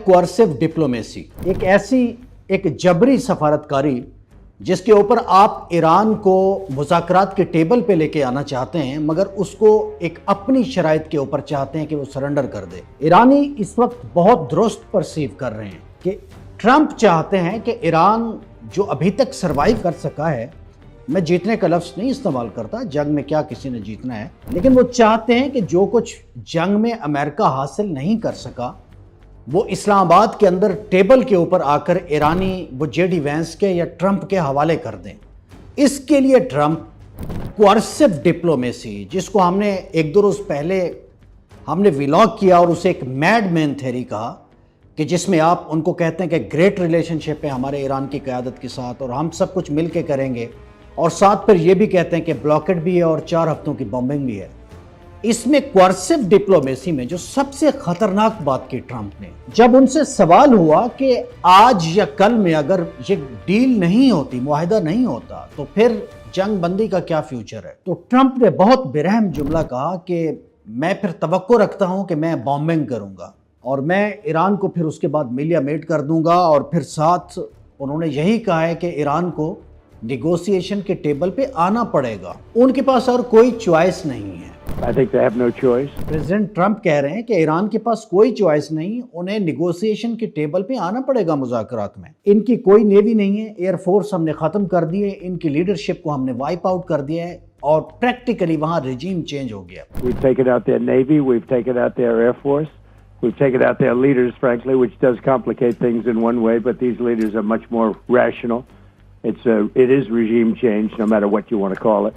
کوارسو diplomacy, ایک ایسی ایک جبری سفارتکاری جس کے اوپر آپ ایران کو مذاکرات کے ٹیبل پہ لے کے آنا چاہتے ہیں، مگر اس کو ایک اپنی شرائط کے اوپر چاہتے ہیں کہ وہ سرنڈر کر دے۔ ایرانی اس وقت بہت درست پرسیو کر رہے ہیں کہ ٹرمپ چاہتے ہیں کہ ایران جو ابھی تک سروائیو کر سکا ہے، میں جیتنے کا لفظ نہیں استعمال کرتا، جنگ میں کیا کسی نے جیتنا ہے، لیکن وہ چاہتے ہیں کہ جو کچھ جنگ میں امریکہ حاصل نہیں کر سکا وہ اسلام آباد کے اندر ٹیبل کے اوپر آ کر ایرانی وہ جے ڈی وینس کے یا ٹرمپ کے حوالے کر دیں۔ اس کے لیے ٹرمپ کوارسو ڈپلومیسی، جس کو ہم نے ایک دو روز پہلے ہم نے ویلاگ کیا اور اسے ایک میڈ مین تھیوری کہا، کہ جس میں آپ ان کو کہتے ہیں کہ گریٹ ریلیشن شپ ہے ہمارے ایران کی قیادت کے ساتھ اور ہم سب کچھ مل کے کریں گے، اور ساتھ پھر یہ بھی کہتے ہیں کہ بلاکٹ بھی ہے اور 4 ہفتوں کی بمبنگ بھی ہے۔ اس میں کوارسو ڈپلومیسی میں جو سب سے خطرناک بات کی ٹرمپ نے، جب ان سے سوال ہوا کہ آج یا کل میں اگر یہ ڈیل نہیں ہوتی، معاہدہ نہیں ہوتا، تو پھر جنگ بندی کا کیا فیوچر ہے، تو ٹرمپ نے بہت برہم جملہ کہا کہ میں پھر توقع رکھتا ہوں کہ میں بامبنگ کروں گا اور میں ایران کو پھر اس کے بعد میلیا میٹ کر دوں گا، اور پھر ساتھ انہوں نے یہی کہا ہے کہ ایران کو نیگوسیشن کے ٹیبل پہ آنا پڑے گا، ان کے پاس اور کوئی چوائس نہیں ہے۔ I think they have no choice. President Trump کہہ رہے ہیں کہ ایران کے پاس کوئی چوائس نہیں، انہیں نیگوسیشن کے ٹیبل پہ آنا پڑے گا مذاکرات میں۔ ان کی کوئی نیوی نہیں ہے، ایئر فورس ہم نے ختم کر دی ہے، ان کی لیڈرشپ کو ہم نے وائپ آؤٹ کر دیا ہے اور پریکٹیکلی وہاں رجیم چینج ہو گیا۔ We've taken out their Navy, we've taken out their Air Force, we've taken out their leaders, frankly, which does complicate things in one way, but these leaders are much more rational. It is regime change, no matter what you want to call it.